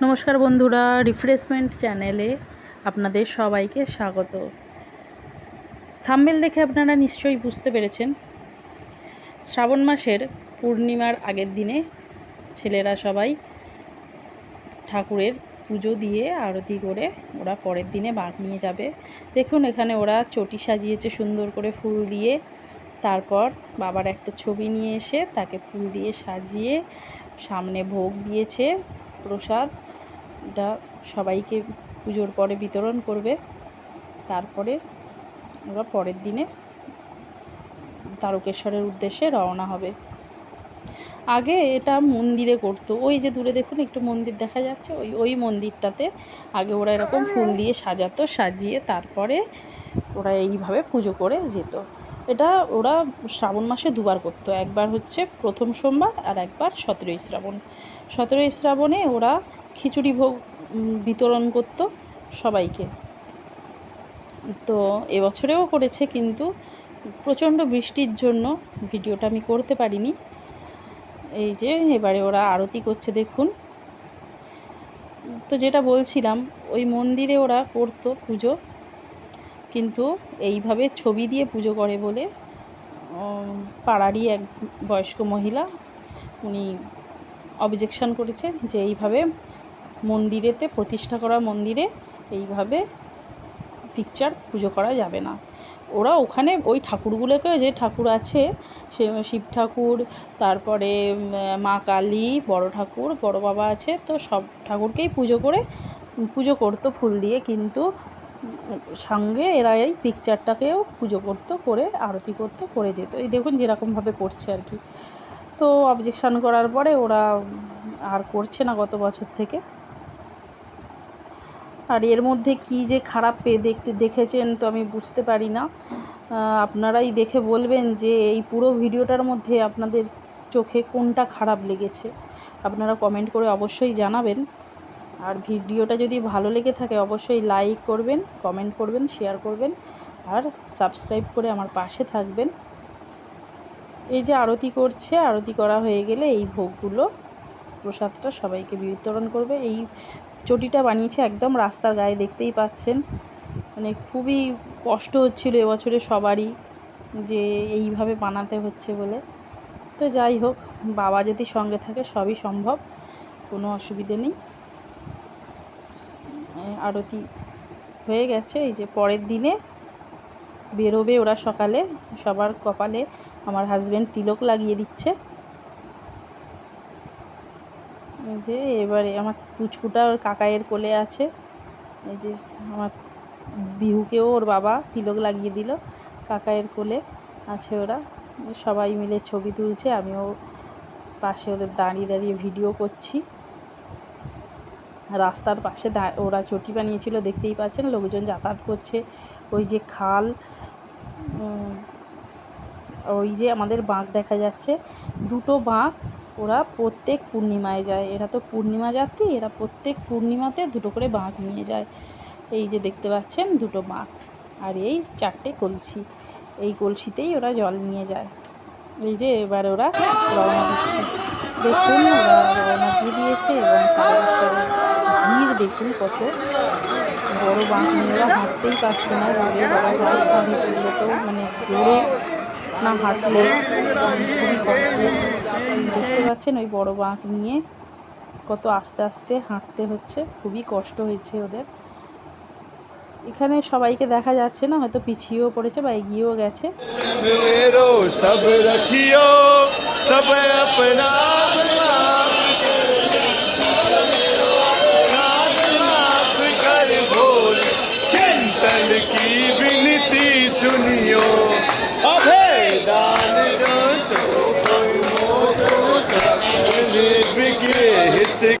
নমস্কার বন্ধুরা, রিফ্রেশমেন্ট চ্যানেলে আপনাদের সবাইকে স্বাগত। থাম্বনেল দেখে আপনারা নিশ্চয়ই বুঝতে পেরেছেন, শ্রাবণ মাসের পূর্ণিমার আগের দিনে ছেলেরা সবাই ঠাকুরের পুজো দিয়ে আরতি করে ওরা পরের দিনে বাঁক নিয়ে যাবে। দেখুন এখানে ওরা চটি সাজিয়েছে সুন্দর করে ফুল দিয়ে, তারপর বাবার একটা ছবি নিয়ে এসে তাকে ফুল দিয়ে সাজিয়ে সামনে ভোগ দিয়েছে, প্রসাদ। এটা সবাইকে পুজোর পরে বিতরণ করবে। তারপরে ওরা পরের দিনে তারকেশ্বরের উদ্দেশ্যে রওনা হবে। আগে এটা মন্দিরে করতো, ওই যে দূরে দেখুন একটু মন্দির দেখা যাচ্ছে, ওই মন্দিরটাতে আগে ওরা এরকম ফুল দিয়ে সাজাতো, সাজিয়ে তারপরে ওরা এইভাবে পুজো করে যেত। এটা ওরা শ্রাবণ মাসে দুবার করতো, একবার হচ্ছে প্রথম সোমবার আর একবার 17ই শ্রাবণ। 17ই শ্রাবণে ওরা খিচুড়ি ভোগ বিতরণ করতো সবাইকে। তো এবছরেও করেছে, কিন্তু প্রচণ্ড বৃষ্টির জন্য ভিডিওটা আমি করতে পারিনি। এই যে এবারে ওরা আরতি করছে দেখুন। তো যেটা বলছিলাম, ওই মন্দিরে ওরা করতো পুজো, কিন্তু এইভাবে ছবি দিয়ে পুজো করে বলে পাড়ারই এক বয়স্ক মহিলা উনি অবজেকশন করেছে যে এইভাবে মন্দিরেতে প্রতিষ্ঠা করা মন্দিরে এইভাবে পিকচার পুজো করা যাবে না। ওরা ওখানে ওই ঠাকুরগুলোকে, যে ঠাকুর আছে সে শিব ঠাকুর, তারপরে মা কালী, বড় ঠাকুর, বড় বাবা আছে, তো সব ঠাকুরকেই পুজো করতো ফুল দিয়ে, কিন্তু সঙ্গে এরা এই পিকচারটাকেও পুজো করতো, করে আরতি করতো, করে যেত। এই দেখুন যেরকমভাবে করছে আর কি। তো অবজেকশান করার পরে ওরা আর করছে না গত বছর থেকে। আর এর মধ্যে কি যে খারাপ দেখেছেন তো আমি বুঝতে পারি না। আপনারাই দেখে বলবেন যে এই পুরো ভিডিওটার মধ্যে আপনাদের চোখে কোনটা খারাপ লেগেছে, আপনারা কমেন্ট করে অবশ্যই জানাবেন। আর ভিডিওটা যদি ভালো লেগে থাকে অবশ্যই লাইক করবেন, কমেন্ট করবেন, শেয়ার করবেন আর সাবস্ক্রাইব করে আমার পাশে থাকবেন। এই যে আরতি করছে, আরতি করা হয়ে গেলে এই ভোগগুলো, প্রসাদটা সবাইকে বিতরণ করবে। এই চটিটা বানিয়েছে একদম রাস্তার গায়ে, দেখতেই পাচ্ছেন। মানে খুবই কষ্ট হচ্ছিল এবছরে সবারই, যে এইভাবে বানাতে হচ্ছে বলে। তো যাই হোক, বাবা যদি সঙ্গে থাকে সবই সম্ভব, কোনো অসুবিধে নেই। আরতি হয়ে গেছে। এই যে পরের দিনে বেরোবে ওরা সকালে, সবার কপালে আমার হাজব্যান্ড তিলক লাগিয়ে দিচ্ছে। এই যে এবারে আমার পুচকুটা ওর কাকায়ের কোলে আছে। এই যে আমার বিহুকেও ওর বাবা তিলক লাগিয়ে দিল, কাকায়ের কোলে আছে ওরা। সবাই মিলে ছবি তুলছে, আমিও পাশে ওদের দাঁড়িয়ে দাঁড়িয়ে ভিডিও করছি। রাস্তার পাশে ওরা চটি বানিয়েছিল, দেখতেই পাচ্ছেন, লোকজন যাতায়াত করছে। ওই যে খাল, ওই যে আমাদের বাঁক দেখা যাচ্ছে, দুটো বাঁক। ওরা প্রত্যেক পূর্ণিমায় যায়, এরা তো পূর্ণিমা যাত্রী, এরা প্রত্যেক পূর্ণিমাতে দুটো করে বাঁক নিয়ে যায়। এই যে দেখতে পাচ্ছেন দুটো বাঁক, আর এই 4টে কলসি, এই কলসিতেই ওরা জল নিয়ে যায়। এই যে এবার ওরা রওনা দিচ্ছে, দেখুন ওরা রওনা দিয়ে দিয়েছে। এবং ভিড় দেখুন কত, বড় বাঁক নিয়ে ওরা হাঁটতেই পারছে না, দূরে বড় বাঁক কাঁধে তুললে তো মানে দূরে না হাঁটলে খুবই কষ্টে। দেখতে পাচ্ছেন ওই বড় বাঁক নিয়ে কত আস্তে আস্তে হাঁটতে হচ্ছে, খুবই কষ্ট হয়েছে ওদের। এখানে সবাইকে দেখা যাচ্ছে না, হয়তো পিছিয়েও পড়েছে বা এগিয়েও গেছে।